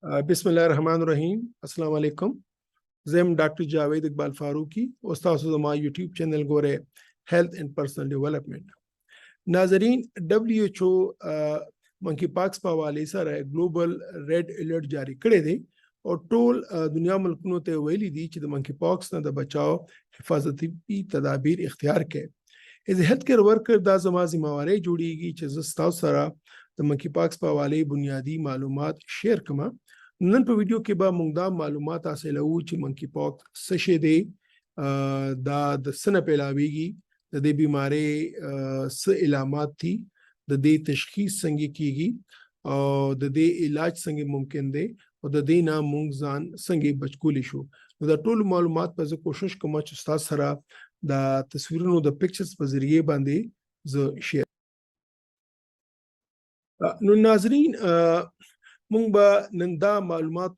بسم الله الرحمن الرحیم. السلام علیکم. زم ډاکټر جاوید اقبال فاروقی او تاسو زما یوټیوب چینل ګوره هیلث اینڈ پرسنل ډیولپمنٹ. ناظرین، دبليو ایچ او منکی پاکس په حواله سره ګلوبل ریډ الرټ جاری کړی دی او ټول دنیا ملکونو ته ویلي دي چې د منکی پاکس نه د بچاو حفاظتي تدابیر اختیار کړي. از هیلث کیر ورکر دا زما ذمہواری جوړیږي چې زه تاسو سره د منکی پاکس په حواله بنیادی معلومات شیر کوم. نن په ویډیو کې به موږ دا معلومات حاصلو چې منکی پاکس څه شی دی، دا د څه نه پیلاویږي، د دې بیماری څه علامات دي، د دې تشخیص څنګه کیږي او د دې علاج څنګه ممکن دی او د دې نه موږ ځان څنګه بچ شو. نو دا ټول معلومات په زه کوشش کوم چې تاسو سره د تصویرونو د پکچرز په ذریعه باندې زه شیر. نو ناظرین، مونږ به نن دا معلومات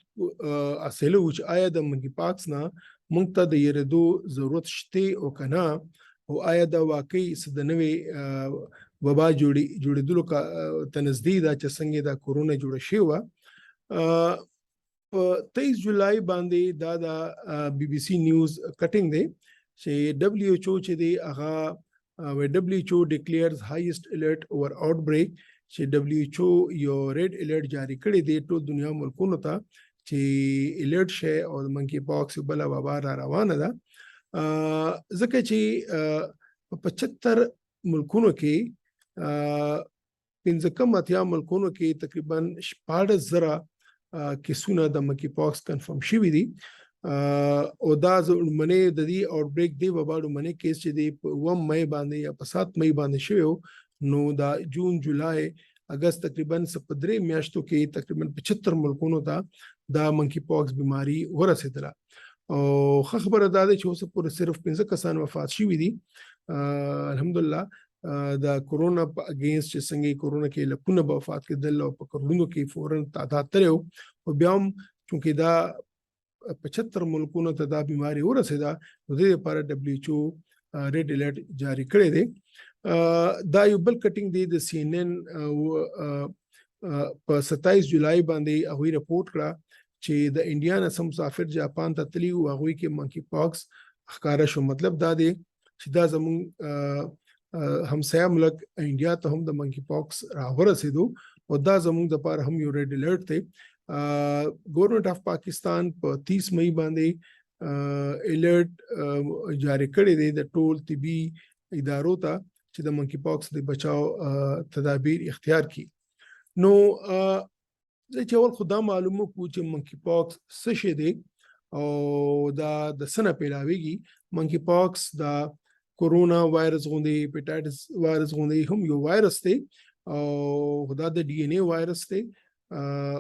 حاصلو چې آیا د منکی پاکس نه مونږ ته د یریدو ضرورت شته او کنه، او آیا دا واقعي څه د نوې وبا جوړېدلو ته نږدې ده چې څنګه دا کورونا جوړه شوې وه. په 23 جولای باندې دا د بي بي سي نیوز کټینګ دی چې دبليو ایچ او چې دی هغه دبليو ایچ او ډیکلیئرز هایست الرټ اوور آوټ بریک، چې دبليو ایچ او یو ریډ الرټ جاری کړی دی ټول دنیا ملکونو ته چې الرټ شي او د منکی پاکس بل وبا را روانه ده. ځکه چې په 75 ملکونو کې 15 ملکونو کې تقریبا 14,000 کیسونه د منکی پاکس کنفرم شوي دي او دا منې د دې آوټ بریک دی وبا منې کیس چې دی په 1 مئی باندې یا په 7 مئی باندې شوی. نو دا جون جولای اگست تقریبا 3 میاشتو کې تقریبا 75 ملکونو ته دا منکی پاکس بیماری ورسېدله او خبره دا ده چې اوس پورې صرف 15 کسان وفات شوي دي. الحمدلله دا کورونا اگینست چې څنګه کورونا کې لکونه به وفات کېدل او په کروڑونو کې فورن تعداد تلو او بیا هم چونکې دا 75 ملکونو ته دا بیماری ورسېده، نو د دې لپاره دبليو ایچ او ریډ الرټ جاری کړی دی. دا یو بل کټینګ دی د سی ان ان په 27 جولای باندې هغوی رپورټ کړه چې د انډیا نه سم مسافر جاپان ته تللی او هغوی کې منکی پاکس ښکاره شو. مطلب دا دی چې دا زموږ همسایه ملک انډیا ته هم د منکی پاکس راورسېدو او دا زموږ دپاره هم یو ریډ الرټ دی. ګورنمنټ اف پاکستان په 30 مئی باندې الرټ جاری کړی دی د ټول طبي ادارو ته چې د منکی پاکس د بچاو تدابیر اختیار کی. نو چې اول خدا معلومه کو چې منکی پاکس څه شی دی او دا د څه نه پیلاویږي. منکی پاکس دا کورونا وایرس غوندې هیپاټایټس وایرس غوندې هم یو وایرس دی او دا د ډي ان اے وایرس دی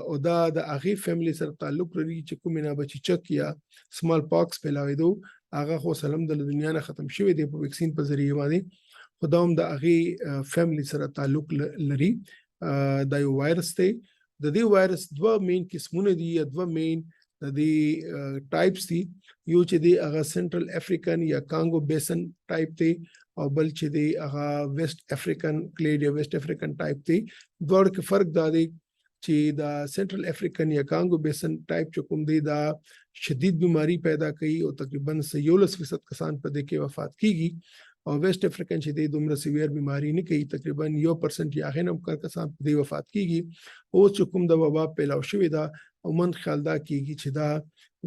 او دا د هغې فیملی سره تعلق لري چې کومې نه بچی چک یا سمال پاکس پیلاوېدو هغه خو سلم د دنیا نه ختم شوی دی په ویکسین په ذریعه باندې، خو دا هم د هغې فیملی سره تعلق لري. دا یو وایرس دی. د دې وایرس دوه مین قسمونه دي یا دوه مین د دې ټایپس دي. یو چې دی هغه سنټرل افریقن یا کانګو بیسن ټایپ دی او بل چې دی هغه ویسټ افریقن کلیډ یا ویسټ افریقن ټایپ دی. دواړو کې فرق دا دی چې دا سنټرل افریقن یا کانګو بیسن ټایپ چې کوم دی دا شدید بیماری پیدا کوي او تقریبا 11% کسان په دې کې وفات کیږي، او ویسټ افریقن چې دی دومره سیویر بیماری نه کوي، تقریبا 1% یا هغې نه کم کسان په دې وفات کیږي. اوس چې کوم د وبا پیلاو شوې ده عموماً خیال دا کیږي چې دا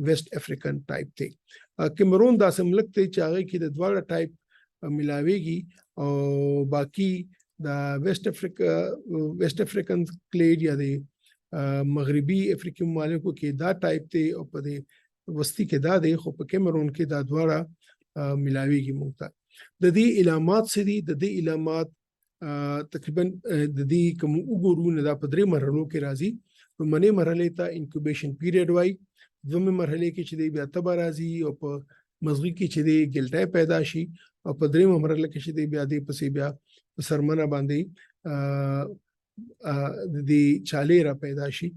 ویسټ افریقن ټایپ دی. کیمرون داسې ملک دی چې هغې کې د دواړه ټایپ ملاویږي او باقي د ویسټ افریقن کلیډ یا د مغربي افریقي ممالکو کې دا ټایپ دی او په دې وسطي کې دا دی، خو په کیمرون کې دا دواړه ملاویږي. موږ ته د دې علامات څه دي؟ د دې علامات تقریبا د دې کوم وګورو نه دا په 3 مرحلو کې راځي. لومړنۍ مرحلې ته انکوبیشن پیریډ وایي، دویمه مرحلې کې چې دی بیا تبه راځي او په مزغې کې چې دی ګلټی پیدا شي، او په 3مه مرحله کې چې دی بیا دې پسې بیا په سرمنه باندې د دې چالې را پیدا شي.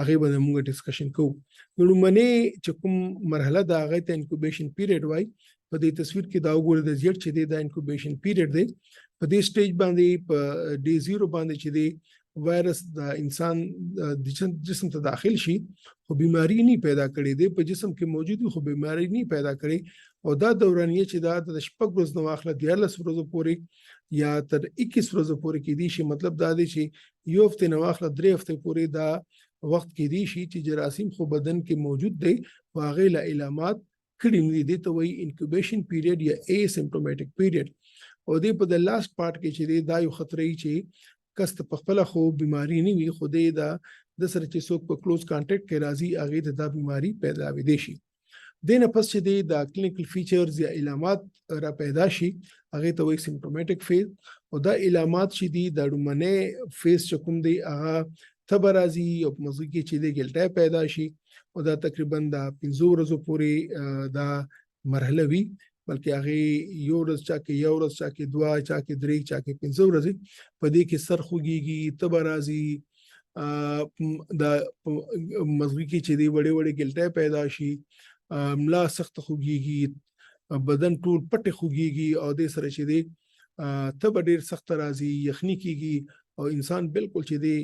هغې به موږ ډسکشن کوو. لومړنۍ چې کوم مرحله ده هغې ته انکوبیشن پیریډ وایي. په دې تصویر کې دا وګورئ د زیړ چې دی دا انکوبیشن پیریډ دی. په دې سټیج باندې په ډے 0 باندې چې دی وایرس د انسان د جسم ته داخل شي خو بیماری نه پیدا کړي دی په جسم کې موجود خو بیماری نه پیدا کړي او دا دورانیه چې دا د شپږ ورځې نه واخله 14 ورځې پورې یا تر 21 ورځې پورې کې دي شي مطلب دا دی چې یو هفته نه واخله 3 هفته پورې دا وخت کې دي شي چې جراثیم خو بدن کې موجود دی او هغه له علامات کړي دي ته وایي انکوبیشن پیریډ یا اسیمپټومټیک پیریډ او دی په د لاست پارت کې چې دا یو خطرې چې کس په خپل خو بیماری نه وي خو د سره چې څوک په کلوز کانټیکټ کې راځي هغه ته دا بیماری پیدا وي شي د نه پس چې د کلینیکل فیچرز یا علامات را پیدا شي هغه ته وایي سیمپټومټیک فیز او دا علامات چې دي د ډومنه فیز چې کوم دی هغه تب راځي او په مزګي کې چې د ګلټه پیدا شي او دا تقریبا د 15 ورځې پورې دا مرحله وي بلکې هغه یو ورځ چا کې یو ورځ چا کې دوا چا کې درې چا کې 15 ورځې په دې کې سر خوږيږي تب راځي دا مزګي کې چې دی وړې وړې ګلټه پیدا شي ملا سخت خوږيږي بدن ټول پټ خوږيږي او د سره چې دی تب ډیر سخت راځي یخني کیږي او انسان بالکل چې دی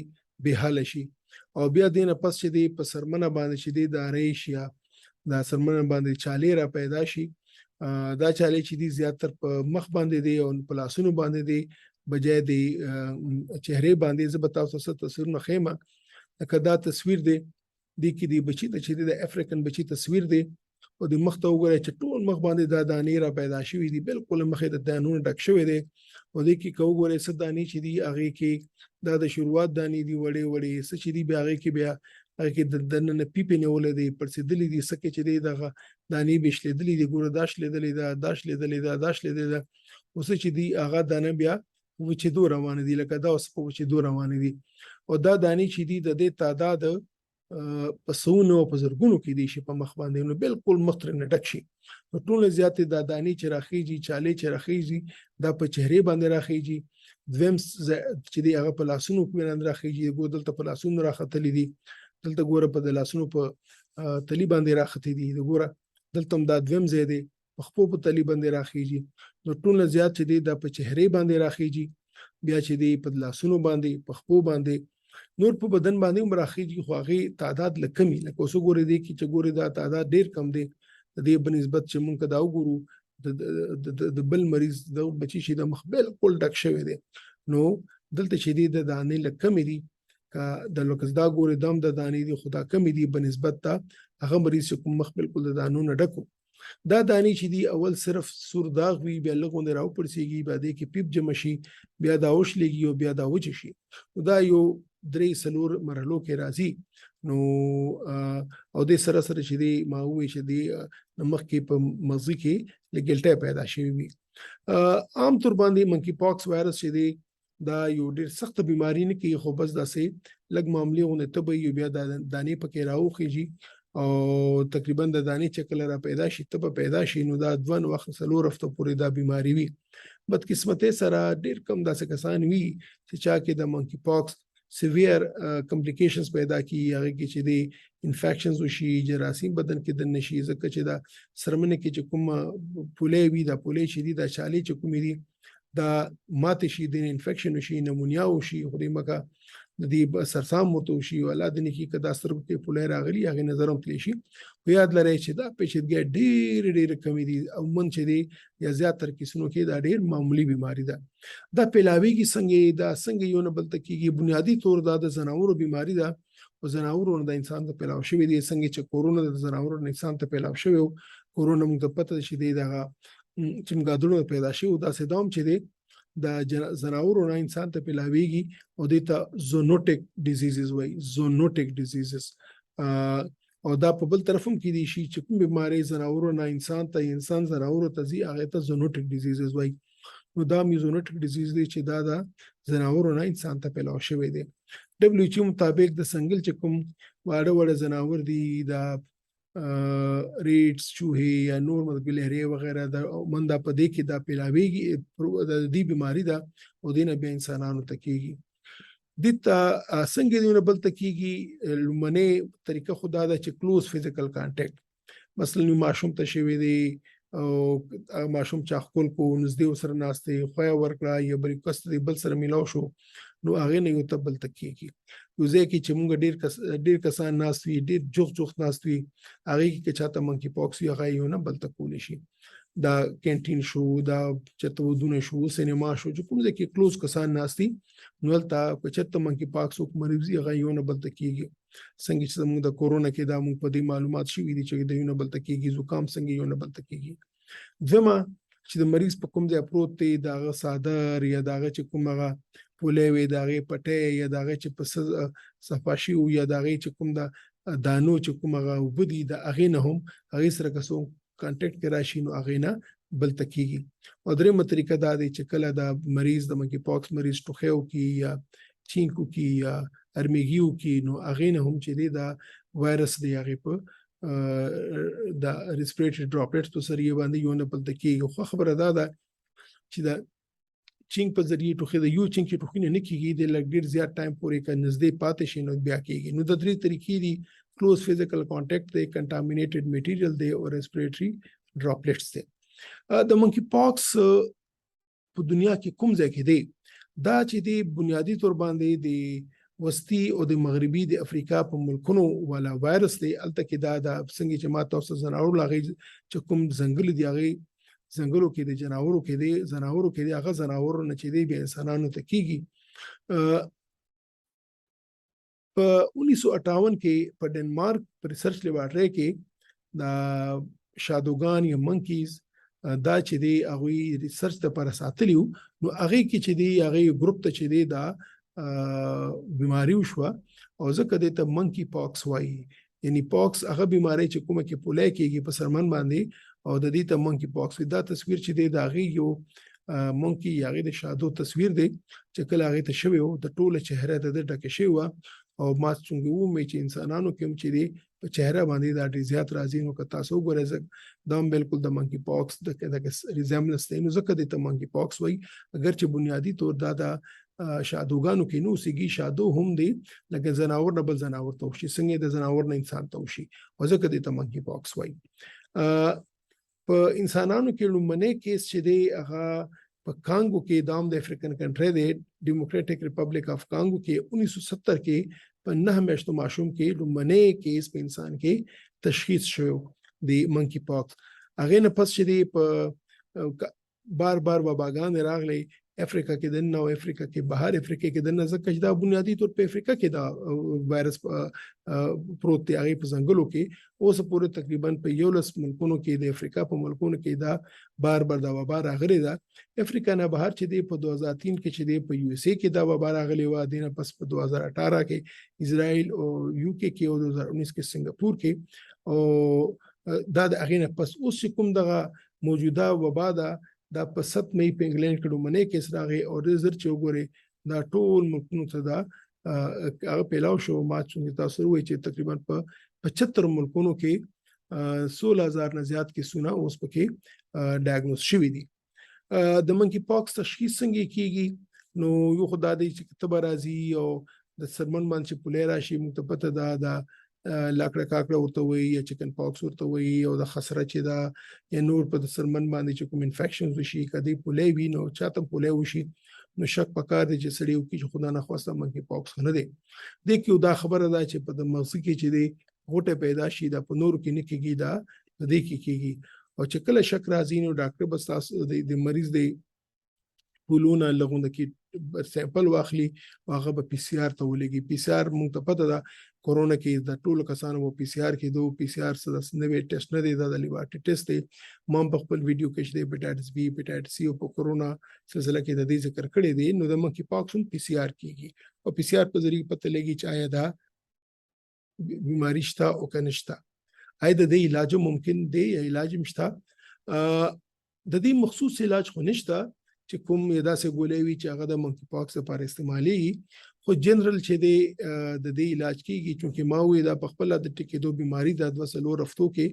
به حال شي او بیا دینه پس چې دی په سرمنه باندې چې دی د ریش یا د سرمنه باندې چاله را پیدا شي دا چاله چې دی زیاتر په مخ باندې دی او په لاسونو باندې دی بجای دی چهره باندې زه به تاسو ته تصویر خېمه کدا تصویر دی کې دی بچی ته چې د افریقن بچی تصویر دی او د مخ ته وګورئ چې ټول مخ باندې دا دانې را پیدا شوې دي بالکل مخې د دانونو ډک شوې دي او د کې وګورئ څه دانې چې دی هغه کې دا د شروعات دانې دی وړې وړې څه چې دی بیا هغه کې بیا هغه کې د دننه پیپې نیولې دي پرسیدلې دي څه چې دی دغه دانې بشلیدلې دي ګوره داش لیدلې دا داش لیدلې دا داش لیدلې دا اوس چې دی هغه دانه بیا چې دوه روان دي لکه دا اوس په چې دوه روان دي او دا دانې چې دی د دې تعداد په سونو په زرګونو کې دي شي په مخ باندې نو بالکل مخ نه ډک شي نو ټول زیاتې د دانې چې راخیږي چاله چې راخیږي دا په چهره باندې راخیږي دویم چې دی هغه په لاسونو باندې راخیږي ګو دلته په لاسونو راختلې دي دلته ګوره په لاسونو په تلی باندې راختې دي ګوره دلته دا دویم ځای دی په خپل په تلی باندې راخیږي نو ټول زیات چې دی دا په چهره باندې راخیږي بیا چې دی په لاسونو باندې په خپل باندې نور په بدن باندې مراخیږي خو هغه تعداد لکمي لکه اوس ګورې دی چې ګورې دا تعداد ډیر کم دی د دې بنسبت چې مونږ دا وګورو د بل مریض د بچی شي د مخ بالکل ډک شوی دی نو دلته چې دی د دانې لکمي دي د لوکس دا ګورې دم د دانې دي خدا کمی دي بنسبت ته هغه مریض کوم مخ بالکل د دانو نه ډکو دا دانې چې دی اول صرف سور داغ وی بیا لګون راو پړسیږي بیا د کې پیپ جمع شي بیا دا اوش لګي او بیا دا وچ شي دا یو درې سلور مرحلو کې راځي نو او د سره سره چې دی ما وې چې دی مخ کې په مزي کې لګلټه پیدا شي وي عام طور باندې منکی پاکس وایرس چې دی دا یو ډیر سخت بیماری نه کې خو بس داسې لګ معاملې غونه تبه یو بیا د دانې پکې راوخیږي او تقریبا د دانې چکل را پیدا شي تبه پیدا شي نو دا ځوان وخت سلور هفته پورې دا بیماری وي بدقسمتۍ سره ډیر کم داسې کسان وي چې چا کې د منکی پاکس سیویر کمپلیکیشنز پیدا کی هغه کې چې دی انفیکشنز وشي جراثیم بدن کې د نشي ځکه چې دا سرمنه کې چې کوم پولې وي دا پولې چې دی دا چالي چې کوم دي دا ماته شي د انفیکشن وشي نمونیا وشي خوري مکه د دې سرسام متو شي اولاد نه کې کدا سر کې پولې راغلي هغه نظرم تلی شي خو یاد لرئ چې دا پیچیدګي ډېر کمی دي او من چې دی یا زیاتره کیسونو کې دا ډېر معمولی بیماری ده دا پیلاویږي څنګه دا څنګه یو نه بل تکیږي بنیادی طور دا د زناورو بیماری ده او زناورو د انسان ته پیلاو شوی دی څنګه چې کورونا د زناورو د انسان ته پیلاو شوی کورونا موږ ته پته شي دی دا چمګادړو پیدا شي او دا سدام چې دی د زناورو نه انسان ته پیلاویږي او د ته زونوټیک ډیزیزز وای زونوټیک ډیزیزز او دا په بل طرفم کې دي شي چې کوم بیماری زناورو نه انسان ته زناورو ته زی هغه ته زونوټیک ډیزیزز وای نو دا میزونوټیک ډیزیز دی چې دا زناورو نه انسان ته پیلاو شوی دی دبليو ایچ او مطابق د سنگل چې کوم واړه زناور دي دا ریټس چوهې یا نور ملګری وغیرہ د مندا په دې کې دا پیلاویږي د دې بیماری دا او دینه به انسانانو ته کیږي دته څنګه دیونه بل ته کیږي لمنه طریقه خدا دا چې کلوز فزیکل کانټیکټ مثلا ماشوم ته شوی دی او ماشوم چا خپل کو نږدې سره ناشته خو ورکړه یا بل کس دی بل سره ملاو شو نو هغې نه یو ته بل ته کېږي. یو ځای کې چې موږ ډېر کسان ناست وي، ډېر جوخت ناست وي، هغې کې که چاته منکي پاکس وي هغه یو نه بل ته کولی شي. دا کینټین شو، دا چېرته ودونه شو، سینما شو، چې کوم ځای کې کلوز کسان ناست دي نو هلته که چېرته منکي پاکس څوک مریض وي هغه یو نه بل ته کېږي. څنګه چې زموږ د کورونا کې دا موږ په دې معلومات شوي دي چې د یو نه بل ته کېږي، زکام څنګه یو نه بل ته کېږي. دویمه چې د مریض په کوم ځای پروت دی د هغه څادر یا د هغه چې کوم هغه پولی وي د هغې پټی یا د هغې چې په صفا شوي یا د هغې چې کوم د دانو چې کوم هغه اوبه دي د هغې نه هم هغې سره که څوک کانټیکټ کې راشي نو هغې نه بل ته کېږي. او درېیمه طریقه دا دی چې کله د مریض د منکي پاکس مریض ټوخی وکړي یا چینک وکړي یا ارمیږي وکړي نو هغې نه هم چې دی دا وایرس دی هغې په د ریسپریټري ډراپلیټس په ذریعه باندې یو نه بل ته کېږي. خو خبره دا ده چې د چینک په ذریعه ټوخی د یو چینک چې ټوخي نه کېږي د لږ ډېر زیات ټایم پورې که نږدې پاتې شي نو بیا کېږي. نو د درې طریقې دي: کلوز فزیکل کانټیکټ دی، کنټامینیټډ میټیریل دی او ریسپریټري ډراپلیټس دی. د منکي پاکس په دنیا کې کوم ځای کې دی؟ دا چې دی بنیادی طور باندې د وسطي او د مغربي د افریقا په ملکونو والا وایرس دی. هلته کې دا د څنګه چې ما تاسو زناورو هغې چې کوم ځنګل دي هغې ځنګلو کې د زناورو کې دی هغه زناورو نه چې دی بیا انسانانو ته کېږي. په 1958 کې په ډنمارک په ریسرچ لیبارټرۍ کې د شادوګان یا منکیز دا چې دی هغوی ریسرچ لپاره ساتلي وو. نو هغې کې چې دی هغې ګروپ ته چې دی دا بیماری وشوه او ځکه دې ته منکی پاکس وایي. یعنی پاکس هغه بیماری چې کومه کې پولی کېږي په سرمن باندې او د دې ته منکی پاکس وي. دا تصویر چې دی د هغې یو منکی یا هغې د شادو تصویر دی چې کله هغې ته شوی و د ټوله چهره د ده ډکه شوې وه او ما څنګه ومې چې انسانانو کې هم چې دی په چهره باندې دا ډېر زیات راځي. نو که تاسو وګورئ دا هم بالکل د منکی پاکس د ریزمبلنس دی. نو ځکه دې ته منکی پاکس وایي. اگر چې بنیادی طور دا د شادوګانو کې نو اوسېږي، شادو هم دی لکه زناور نه بل زناور ته وشي، څنګه د زناور نه انسان ته وشي او ځکه دې ته منکی پاکس وایي. په انسانانو کې لومړنی کیس چې دی هغه په کانګو کې دا هم د افریقن کنټرۍ دی ډیموکریټک ریپبلک اف کانګو کې 1970 کې په 9 میاشتو ماشوم کې لومړنی کیس په انسان کې تشخیص شوی د منکی پاکس. هغې نه پس چې دی په بار وباګانې راغلی افریقا کې دننه او افریقا کې بهر افریقا کې دننه، ځکه چې دا بنیادی طور په افریقا کې دا وایرس پروت دی هغې په ځنګلو کې. اوس پورې تقریبا په 11 ملکونو کې د افریقا په ملکونو کې دا بار دا وبا راغلی ده. افریقا نه بهر چې دی په 2003 کې چې دی په یو اس اے کې دا وبا راغلی وه، دې نه پس په 2018 کې اسرائیل او یو کې او 2019 کې سنګاپور کې او دا د هغې نه پس اوس چې کوم دغه موجوده وبا ده دا په 7 مئی په انګلینډ کې لومړنی کیس راغی او ډېر زر چې وګورئ دا ټول ملکونو ته دا هغه پیلاو شو. ما څنګه تاسو ووایي چې تقریبا په 75 ملکونو کې 16,000 نه زیات کیسونه اوس پکې ډایګنوز شوي دي. د منکی پاکس تشخیص څنګه کېږي؟ نو یو خو دا دی چې تبه راځي او د سرمن باندې چې پولی راشي موږ ته پته ده دا لاکړه کاکړه ورته وایي یا چکن پاکس ورته وایي او د خسره چې دا یا نور په د سرمن باندې چې کوم انفیکشنز وشي که دی پولی وي نو چاته پولی وشي نو شک پکار دی چې سړی وکړي چې خدا نخواسته منکی پاکس نه دی. دې کې دا خبره ده چې په د مغزي کې چې دی غوټه پیدا شي دا په نورو کې نه کېږي، دا په دې کې کېږي. او چې کله شک راځي نو ډاکټر بس تاسو د مریض دی پولونه لغونده کې سیمپل واخلي او هغه به پی سی آر ته ولېږي. پی سی آر موږ ته پته ده کورونا کې د ټولو کسانو په پی سی آر کې دو پی سی آر څه نوی ټیسټ نه دی، دا د لیبارټري ټیسټ دی. ما په خپل ویډیو کې چې د هیپاټایټس بی هیپاټایټس سی او په کورونا سلسله کې د دې ذکر کړی دی. نو د منکی پاکس هم پی سی آر کېږي او پی سی آر په ذریعه پته لګي چې آیا دا بیماری شته او که نشته، آیا د دې علاج ممکن دی یا علاج مشته. د دې مخصوص علاج خو نشته چې کوم داسې ګولۍ وي چې هغه د منکی پاکس لپاره استعمالېږي، خو جنرال چې دی د دې علاج کېږي. چونکې ما وویل دا په خپله د ټیکېدو بیماري ده 2-3 هفتو کې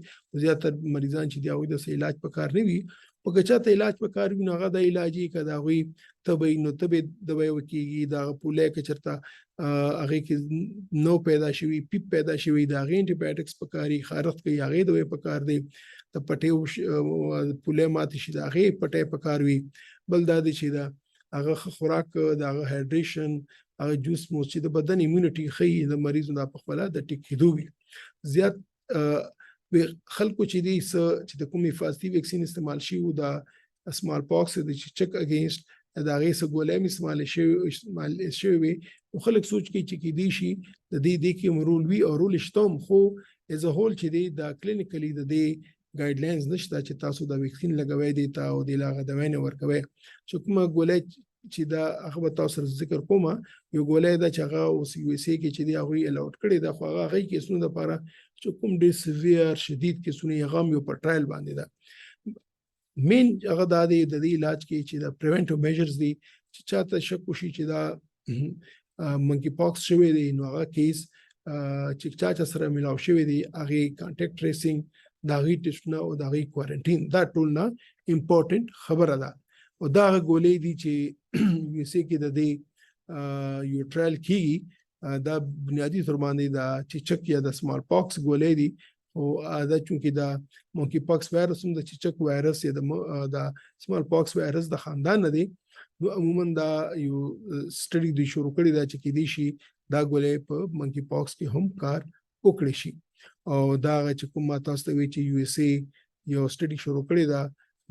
زیاتره مریضان چې دی هغوی داسې علاج پکار نه وي. خو که چاته علاج پکار وي نو هغه د علاج یې که د هغوی تبه وي نو تبې دوا یې وکېږي. د هغه پولی که چېرته هغې کې نو پیدا شوي پیپ پیدا شوي د هغې انټي پکار وي، خارښت کوي هغې دوا پکار دی. د پټۍ پولی ماتې شي د هغې پټۍ پکار وي. بل دا دی چې دا هغه خوراک د هغه هایډریشن هغه جوس مو چې د بدن ایمونټي ښیي د مریض نه په خپله د ټیکېدو وي زیات خلکو چې دي چې د کوم حفاظتي ویکسین استعمال شي او د سمال پاکس د چک اگینست د هغې څه ګولۍ استعمال شوی وي نو خلک سوچ کوي چې کیدای شي د دې کې رول وي او رول شته هم خو ایز ا هول چې دی دا کلینیکلی د دې ګایډ لاینز نشته چې تاسو د ویکسین لګوي دی تا او د لاغه دوای نه ورکوي چې کومه ګولۍ چې دا هغه تاسو ذکر کومه یو ګولۍ دا چې هغه اوس یو اس ای کې چې دی هغه الاوټ کړی دا خو هغه کیسونو لپاره چې کوم ډېر سیویر شدید کیسونه هغه یو په ټرایل باندې ده مین هغه د دې علاج کې چې دا پریونټیو میجرز دي چې چاته شک وشي چې دا منکی پاکس شوی دی نو هغه کیس چې چا سره ملاو شوی دی هغه کانټیکټ ټریسینګ دا غي ټیسټونه او دا غي کوارنټین دا ټول نه امپورټنت خبره ده او دا ګولې دي چې یو سې کې د دې یو ټرایل کیږي دا بنیادی تر باندې دا چیچک یا د سمال پاکس ګولې دي او دا چونکی دا مونکی پاکس وایرس هم د چیچک وایرس یا د سمال پاکس وایرس د خاندان نه دی نو عموما دا یو سټډي دی شروع کړی دا چې کې دی شي دا ګولې په مونکی پاکس کې هم کار وکړي شي او دا چې کوم تاسو ته وی چې یو اس ای یو سټډي شروع کړی دا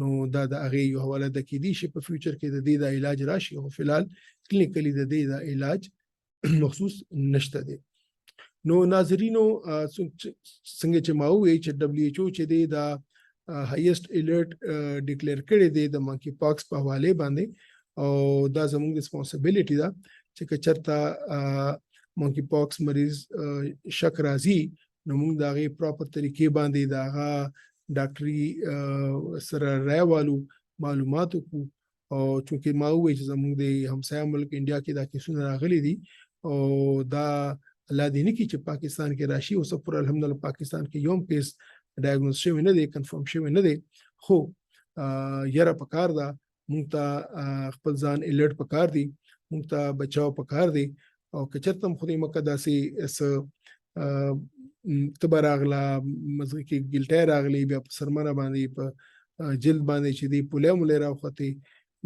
نو دا د هغه یو حواله د کې دی شي په فیوچر کې د دې د علاج راشي او فلحال کلینیکلی د دې د علاج مخصوص نشته دی نو ناظرینو څنګه چې ما وی چې دبليو ایچ او چې دی دا هایست الرټ ډیکلیئر کړی دی د مونکی پاکس په حواله باندې او دا زموږ ریسپانسیبিলিټي ده چې کچرتا مونکی پاکس مریض شک راځي نو موږ دا غي پراپر طریقې باندې دا ډاکټري سره راوالو معلوماتو کو او چې ما وی چې زموږ د همسایه ملک انډیا کې دا کیسونه راغلي دي او دا الله دې نه کی چې پاکستان کې راشي او سفر الحمدلله پاکستان کې یوم کیس ډایګنوز شوی نه دی کنفرم شوی نه دی خو یره پکار دا موږ ته خپل ځان الرټ پکار دی موږ ته بچاو پکار دی او کچرته خو دې مکه داسې تبر اغلا مزګه کې ګلټه راغلی بیا په سرمنه باندې په جلد باندې چې دی پوله مولې راوخته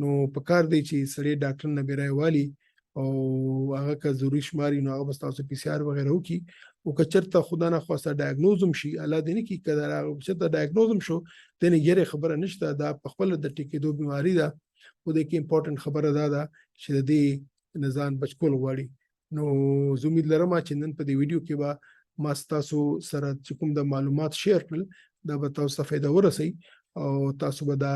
نو پکار دی چې سړی ډاکټر نه بیرای والی او هغه که ضروري شماري نو هغه بس تاسو پی سی آر وغیرہ وکي او کچرته خدا نه خواسته ډایګنوزم شي الله دې نه کی کده هغه چې ډایګنوزم شو دنه یې خبره نشته دا په خپل د ټیکېدو بیماری ده او د کې امپورټنت خبره ده چې د دې نزان بچکول غواړي نو زه امید لرم چې نن په دې ویډیو کې به ما تاسو سره چې کوم د معلومات شیر کړل دا به تاسو ته فائدہ ورسي او تاسو به دا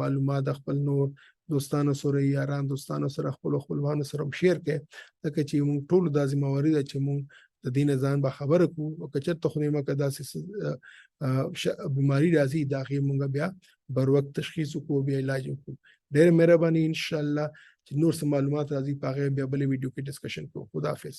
معلومات خپل نور دوستانو سره یاران دوستانو سره خپلوانو سره شیر کړئ ځکه چې موږ ټول د ځمواري ده چې موږ د دین ځان به خبره کو او کچرته خو نه مکه داسې بیماری راځي دا غي موږ بیا بر وخت تشخیص کو بیا علاج کو ډېر مهرباني ان شاء الله چې نور څه معلومات راځي پاغه بیا بل ویډیو کې ډسکشن کو خدا حافظ